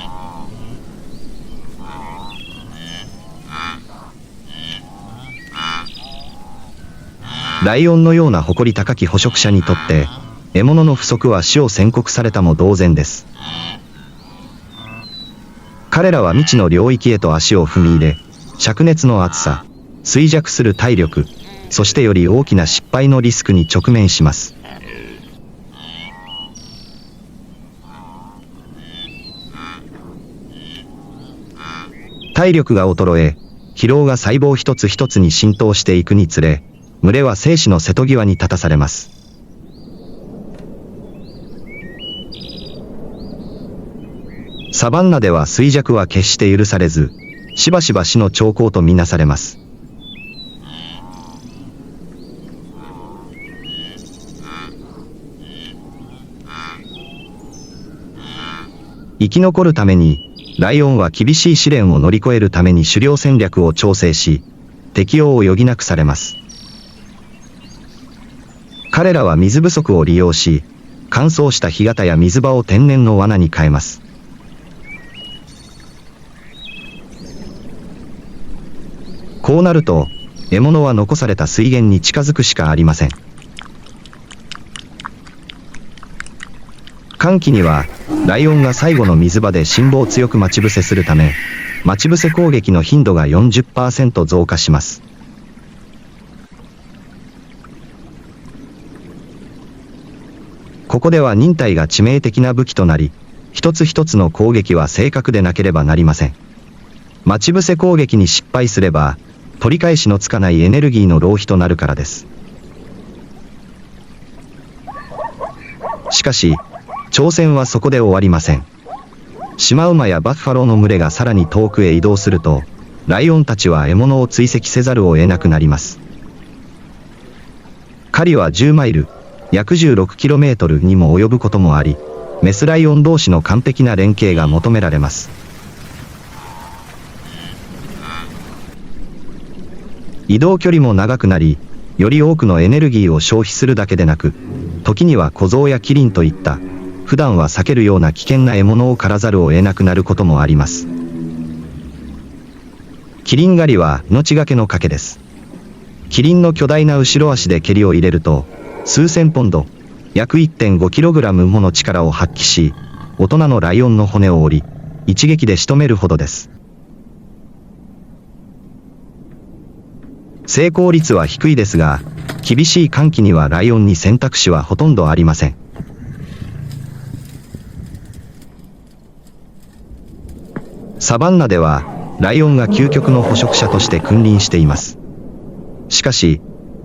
ライオンのような誇り高き捕食者にとって、獲物の不足は死を宣告されたも同然です。彼らは未知の領域へと足を踏み入れ、灼熱の暑さ、衰弱する体力、そしてより大きな失敗のリスクに直面します。体力が衰え、疲労が細胞一つ一つに浸透していくにつれ、群れは生死の瀬戸際に立たされます。サバンナでは衰弱は決して許されず、しばしば死の兆候とみなされます。生き残るために、ライオンは厳しい試練を乗り越えるために狩猟戦略を調整し、適応を余儀なくされます。彼らは水不足を利用し、乾燥した干潟や水場を天然の罠に変えます。こうなると、獲物は残された水源に近づくしかありません。乾季には、ライオンが最後の水場で辛抱強く待ち伏せするため、待ち伏せ攻撃の頻度が 40% 増加します。ここでは忍耐が致命的な武器となり、一つ一つの攻撃は正確でなければなりません。待ち伏せ攻撃に失敗すれば、取り返しのつかないエネルギーの浪費となるからです。しかし、挑戦はそこで終わりません。シマウマやバッファローの群れがさらに遠くへ移動すると、ライオンたちは獲物を追跡せざるを得なくなります。狩りは10マイル、約 16km にも及ぶこともあり、メスライオン同士の完璧な連携が求められます。移動距離も長くなり、より多くのエネルギーを消費するだけでなく、時には小象やキリンといった、普段は避けるような危険な獲物を狩らざるを得なくなることもあります。キリン狩りは命がけの賭けです。キリンの巨大な後ろ足で蹴りを入れると、数千ポンド、約 1.5kg もの力を発揮し、大人のライオンの骨を折り、一撃で仕留めるほどです。成功率は低いですが、厳しい寒気にはライオンに選択肢はほとんどありません。サバンナでは、ライオンが究極の捕食者として君臨しています。しかし、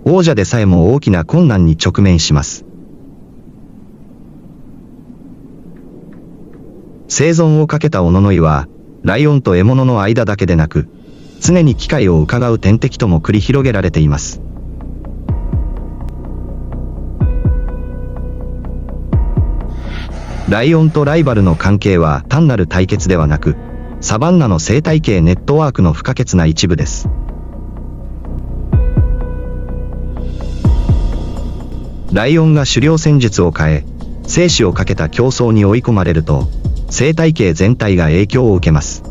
王者でさえも大きな困難に直面します。生存をかけたオノノイは、ライオンと獲物の間だけでなく、常に機会を伺う天敵とも繰り広げられています。ライオンとライバルの関係は単なる対決ではなく、サバンナの生態系ネットワークの不可欠な一部です。ライオンが狩猟戦術を変え、生死をかけた競争に追い込まれると、生態系全体が影響を受けます。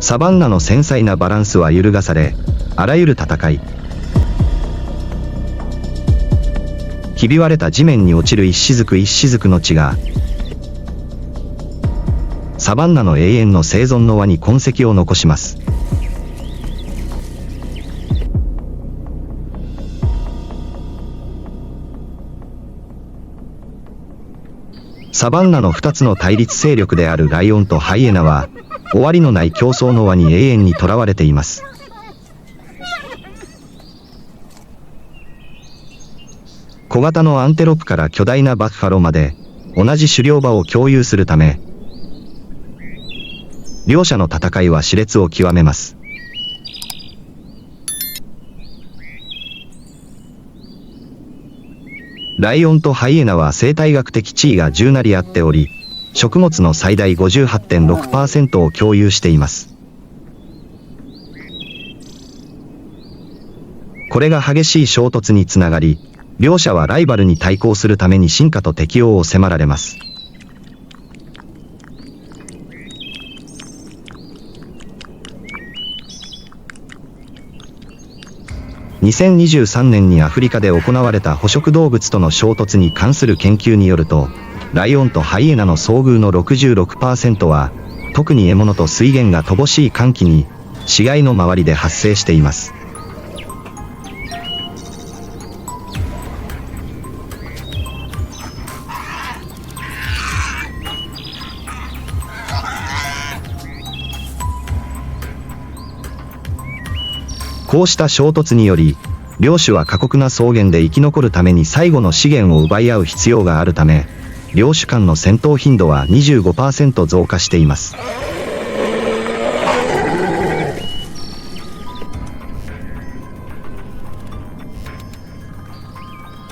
サバンナの繊細なバランスは揺るがされ、あらゆる戦い、ひび割れた地面に落ちる一雫一雫の血が、サバンナの永遠の生存の輪に痕跡を残します。サバンナの2つの対立勢力であるライオンとハイエナは、終わりのない競争の輪に永遠にとらわれています。小型のアンテロープから巨大なバッファローまで、同じ狩猟場を共有するため、両者の戦いは熾烈を極めます。ライオンとハイエナは生態学的地位が10なり合っており、食物の最大 58.6% を共有しています。これが激しい衝突につながり、両者はライバルに対抗するために進化と適応を迫られます。2023年にアフリカで行われた捕食動物との衝突に関する研究によると、ライオンとハイエナの遭遇の 66% は、特に獲物と水源が乏しい乾季に、死骸の周りで発生しています。こうした衝突により、両種は過酷な草原で生き残るために最後の資源を奪い合う必要があるため、両種間の戦闘頻度は 25% 増加しています。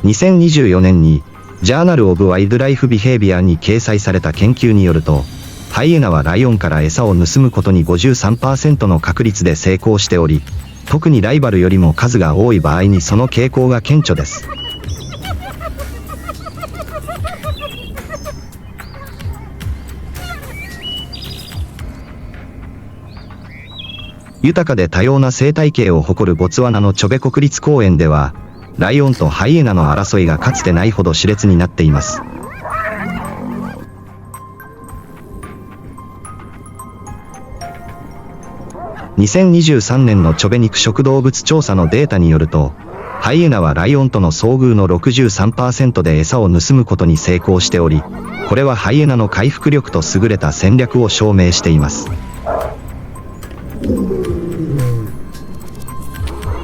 2024年に、ジャーナル・オブ・ワイルドライフ・ビヘイビアに掲載された研究によると、ハイエナはライオンから餌を盗むことに 53% の確率で成功しており、特にライバルよりも数が多い場合にその傾向が顕著です。豊かで多様な生態系を誇るボツワナのチョベ国立公園では、ライオンとハイエナの争いがかつてないほど熾烈になっています。2023年のチョベ肉食動物調査のデータによると、ハイエナはライオンとの遭遇の 63% で餌を盗むことに成功しており、これはハイエナの回復力と優れた戦略を証明しています。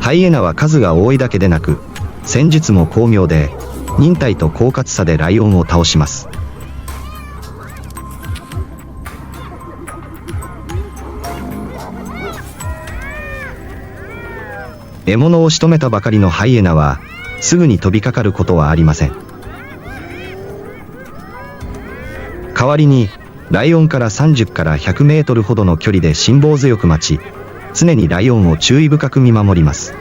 ハイエナは数が多いだけでなく、戦術も巧妙で、忍耐と狡猾さでライオンを倒します。獲物を仕留めたばかりのハイエナは、すぐに飛びかかることはありません。代わりに、ライオンから30から100メートルほどの距離で辛抱強く待ち、常にライオンを注意深く見守ります。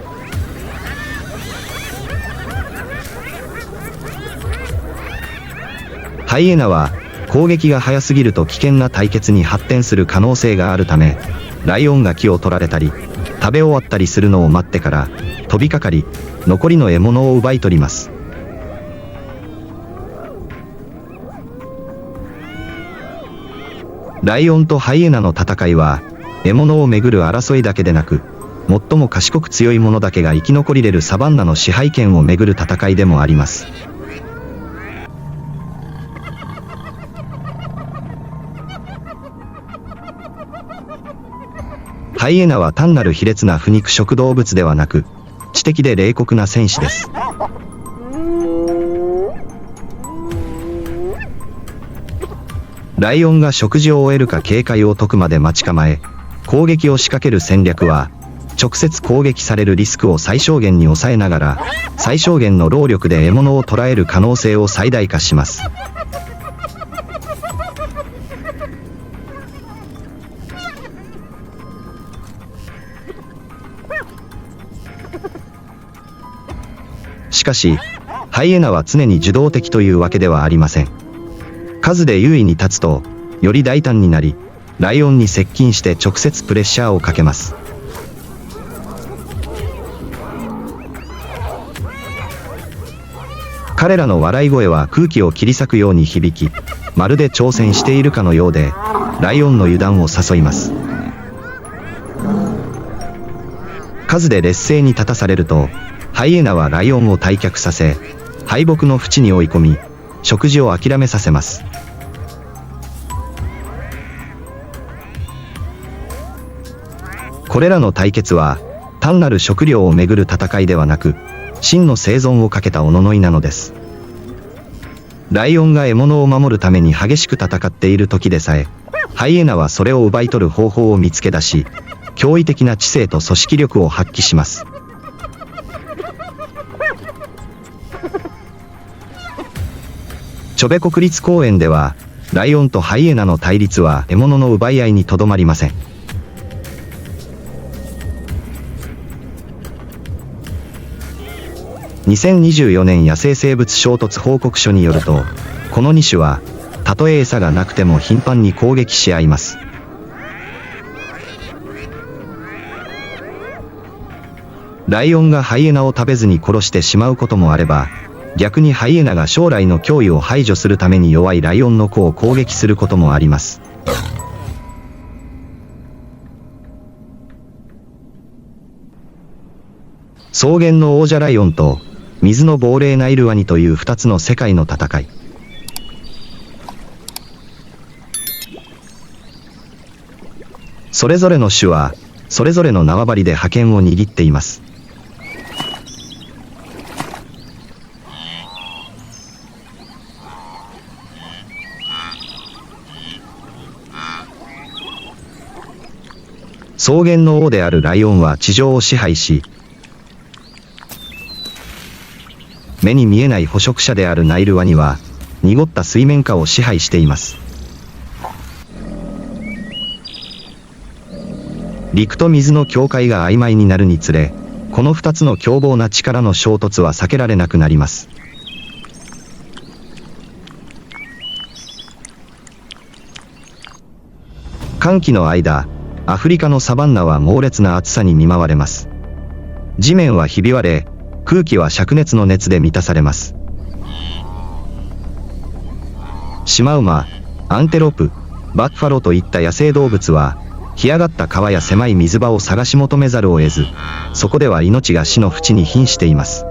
ハイエナは、攻撃が早すぎると危険な対決に発展する可能性があるため、ライオンが気を取られたり、食べ終わったりするのを待ってから飛びかかり、残りの獲物を奪い取ります。ライオンとハイエナの戦いは獲物をめぐる争いだけでなく、最も賢く強い者だけが生き残りれるサバンナの支配権をめぐる戦いでもあります。ハイエナは単なる卑劣な腐肉食動物ではなく、知的で冷酷な戦士です。ライオンが食事を終えるか警戒を解くまで待ち構え、攻撃を仕掛ける戦略は、直接攻撃されるリスクを最小限に抑えながら、最小限の労力で獲物を捕らえる可能性を最大化します。しかし、ハイエナは常に受動的というわけではありません。数で優位に立つと、より大胆になり、ライオンに接近して直接プレッシャーをかけます。彼らの笑い声は空気を切り裂くように響き、まるで挑戦しているかのようで、ライオンの油断を誘います。数で劣勢に立たされると、ハイエナはライオンを退却させ、敗北の淵に追い込み、食事を諦めさせます。これらの対決は、単なる食料をめぐる戦いではなく、真の生存をかけたおののいなのです。ライオンが獲物を守るために激しく戦っている時でさえ、ハイエナはそれを奪い取る方法を見つけ出し、驚異的な知性と組織力を発揮します。チョベ国立公園では、ライオンとハイエナの対立は獲物の奪い合いにとどまりません。2024年野生生物衝突報告書によると、この2種は、たとえ餌がなくても頻繁に攻撃し合います。ライオンがハイエナを食べずに殺してしまうこともあれば、逆にハイエナが将来の脅威を排除するために弱いライオンの子を攻撃することもあります。草原の王者ライオンと水の亡霊ナイルワニという2つの世界の戦い。それぞれの種はそれぞれの縄張りで覇権を握っています。草原の王であるライオンは地上を支配し、目に見えない捕食者であるナイルワニは濁った水面下を支配しています。陸と水の境界が曖昧になるにつれ、この2つの凶暴な力の衝突は避けられなくなります。乾季の間、アフリカのサバンナは猛烈な暑さに見舞われます。地面はひび割れ、空気は灼熱の熱で満たされます。シマウマ、アンテロープ、バッファローといった野生動物は、干上がった川や狭い水場を探し求めざるを得ず、そこでは命が死の淵に瀕しています。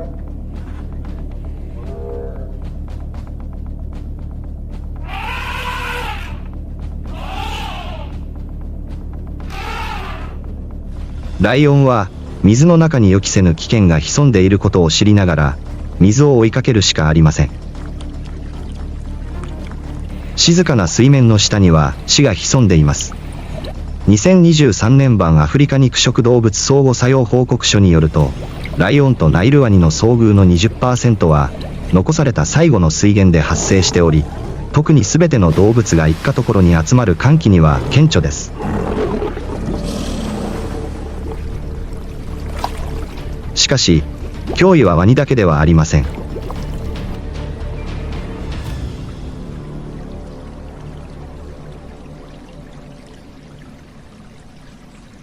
ライオンは、水の中に予期せぬ危険が潜んでいることを知りながら、水を追いかけるしかありません。静かな水面の下には死が潜んでいます。2023年版アフリカ肉食動物相互作用報告書によると、ライオンとナイルワニの遭遇の 20% は、残された最後の水源で発生しており、特に全ての動物が一家ところに集まる乾季には顕著です。しかし、脅威はワニだけではありません。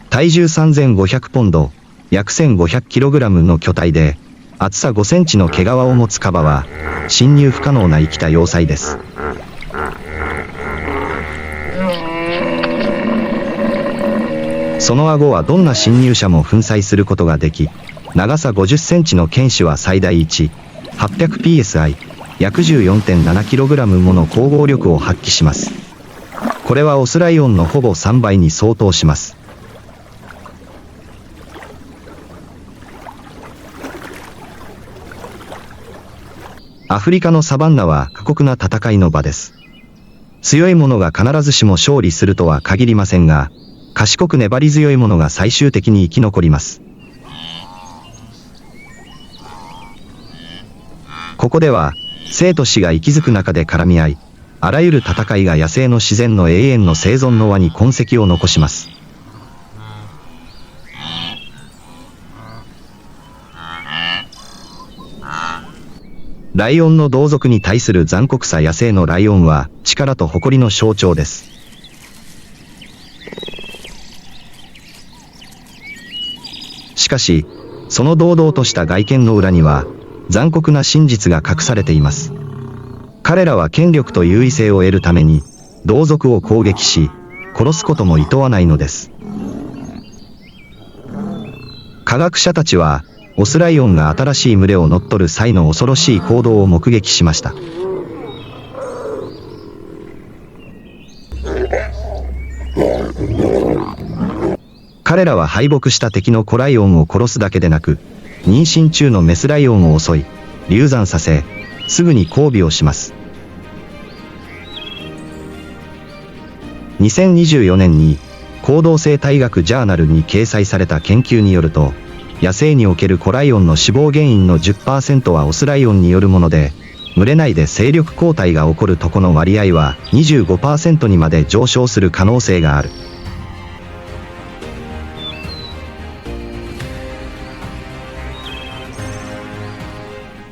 体重3500ポンド、約 1500kg の巨体で、厚さ5センチの毛皮を持つカバは、侵入不可能な生きた要塞です。その顎はどんな侵入者も粉砕することができ、長さ50センチの犬種は最大1、800psi、約 14.7kg もの光合力を発揮します。これはオスライオンのほぼ3倍に相当します。アフリカのサバンナは過酷な戦いの場です。強い者が必ずしも勝利するとは限りませんが、賢く粘り強い者が最終的に生き残ります。ここでは、生と死が息づく中で絡み合い、あらゆる戦いが野生の自然の永遠の生存の輪に痕跡を残します。ライオンの同族に対する残酷さ。野生のライオンは力と誇りの象徴です。しかし、その堂々とした外見の裏には残酷な真実が隠されています。彼らは権力と優位性を得るために同族を攻撃し、殺すことも厭わないのです。科学者たちは、オスライオンが新しい群れを乗っ取る際の恐ろしい行動を目撃しました。彼らは敗北した敵の子ライオンを殺すだけでなく、妊娠中のメスライオンを襲い、流産させ、すぐに交尾をします。2024年に、行動生態学ジャーナルに掲載された研究によると、野生における子ライオンの死亡原因の 10% はオスライオンによるもので、群れ内で勢力交代が起こるとこの割合は 25% にまで上昇する可能性がある。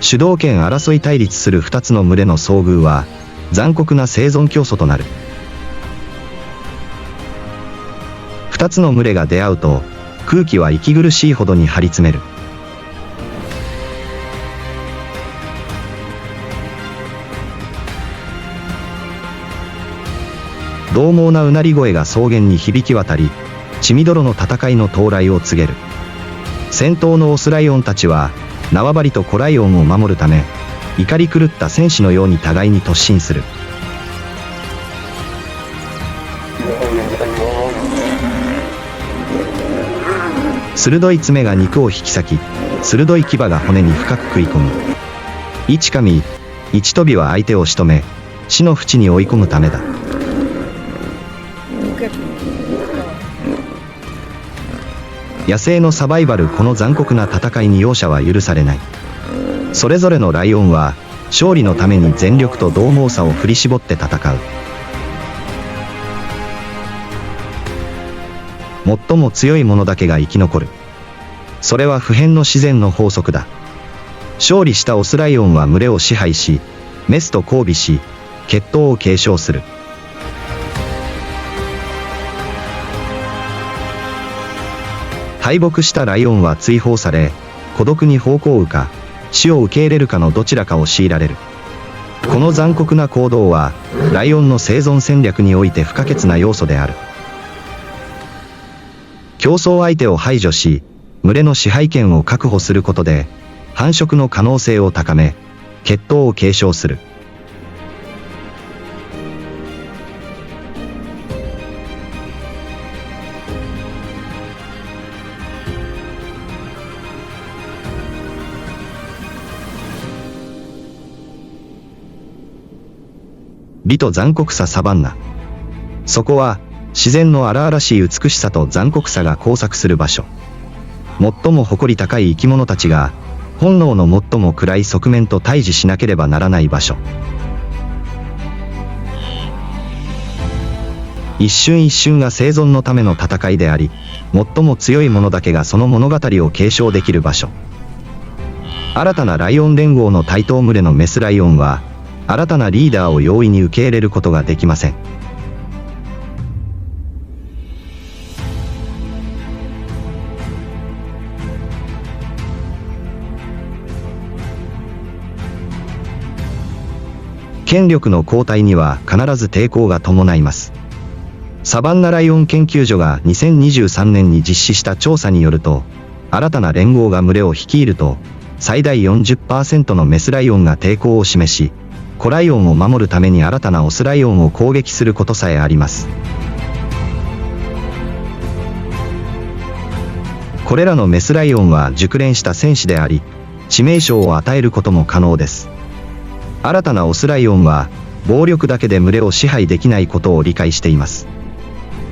主導権争い対立する2つの群れの遭遇は、残酷な生存競争となる。2つの群れが出会うと、空気は息苦しいほどに張り詰める。獰猛なうなり声が草原に響き渡り、血みどろの戦いの到来を告げる。戦闘のオスライオンたちは、縄張りと子ライオンを守るため、怒り狂った戦士のように互いに突進する。鋭い爪が肉を引き裂き、鋭い牙が骨に深く食い込む。一噛み、一飛びは相手を仕留め、死の淵に追い込むためだ。野生のサバイバル。この残酷な戦いに容赦は許されない。それぞれのライオンは、勝利のために全力と獰猛さを振り絞って戦う。最も強い者だけが生き残る。それは不変の自然の法則だ。勝利したオスライオンは群れを支配し、メスと交尾し、血統を継承する。敗北したライオンは追放され、孤独に方向うか、死を受け入れるかのどちらかを強いられる。この残酷な行動は、ライオンの生存戦略において不可欠な要素である。競争相手を排除し、群れの支配権を確保することで、繁殖の可能性を高め、血統を継承する。美と残酷さサバンナ。そこは、自然の荒々しい美しさと残酷さが交錯する場所。最も誇り高い生き物たちが、本能の最も暗い側面と対峙しなければならない場所。一瞬一瞬が生存のための戦いであり、最も強い者だけがその物語を継承できる場所。新たなライオン連合の対等群れのメスライオンは、新たなリーダーを容易に受け入れることができません。権力の交代には必ず抵抗が伴います。サバンナライオン研究所が2023年に実施した調査によると、新たな連合が群れを率いると、最大 40% のメスライオンが抵抗を示し、子ライオンを守るために新たなオスライオンを攻撃することさえあります。これらのメスライオンは熟練した戦士であり、致命傷を与えることも可能です。新たなオスライオンは、暴力だけで群れを支配できないことを理解しています。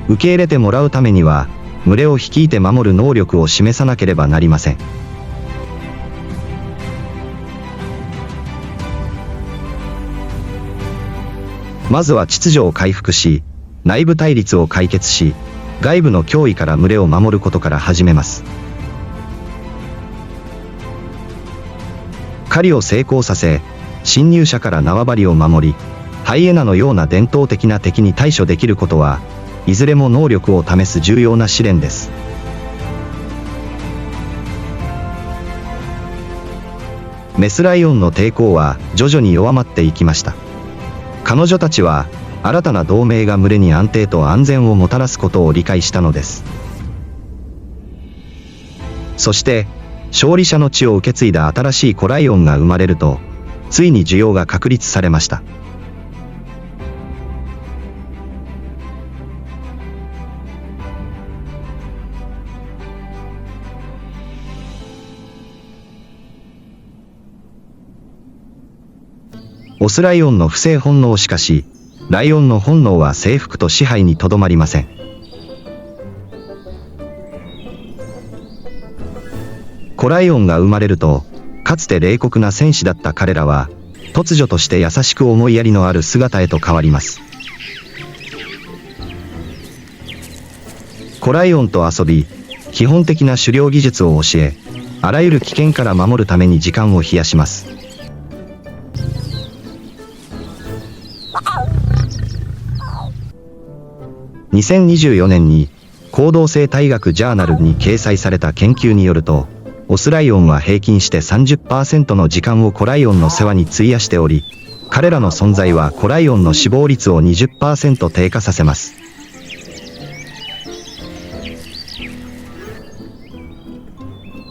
受け入れてもらうためには、群れを率いて守る能力を示さなければなりません。まずは秩序を回復し、内部対立を解決し、外部の脅威から群れを守ることから始めます。狩りを成功させ、侵入者から縄張りを守り、ハイエナのような伝統的な敵に対処できることは、いずれも能力を試す重要な試練です。メスライオンの抵抗は徐々に弱まっていきました。彼女たちは、新たな同盟が群れに安定と安全をもたらすことを理解したのです。そして、勝利者の血を受け継いだ新しい子ライオンが生まれると、ついに需要が確立されました。オスライオンの不正本能しかし、ライオンの本能は征服と支配にとどまりません。子ライオンが生まれると、かつて冷酷な戦士だった彼らは、突如として優しく思いやりのある姿へと変わります。子ライオンと遊び、基本的な狩猟技術を教え、あらゆる危険から守るために時間を費やします。2024年に行動生態学ジャーナルに掲載された研究によると、オスライオンは平均して 30% の時間を子ライオンの世話に費やしており、彼らの存在は子ライオンの死亡率を 20% 低下させます。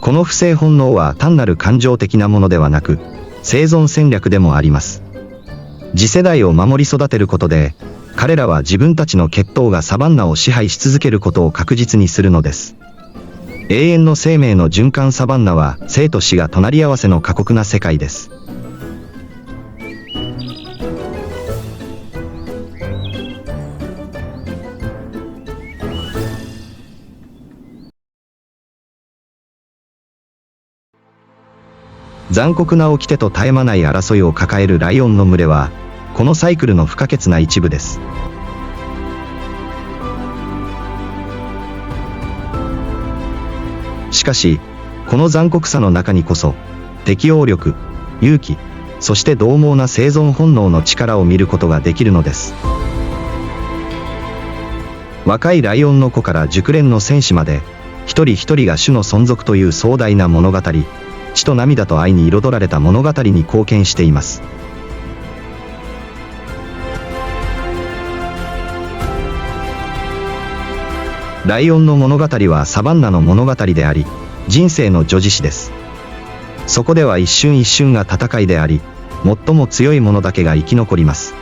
この不正本能は単なる感情的なものではなく、生存戦略でもあります。次世代を守り育てることで、彼らは自分たちの血統がサバンナを支配し続けることを確実にするのです。永遠の生命の循環サバンナは生と死が隣り合わせの過酷な世界です。残酷な掟と絶え間ない争いを抱えるライオンの群れは、このサイクルの不可欠な一部です。しかし、この残酷さの中にこそ、適応力、勇気、そして獰猛な生存本能の力を見ることができるのです。若いライオンの子から熟練の戦士まで、一人一人が種の存続という壮大な物語、血と涙と愛に彩られた物語に貢献しています。ライオンの物語はサバンナの物語であり、人生の叙事詩です。そこでは一瞬一瞬が戦いであり、最も強い者だけが生き残ります。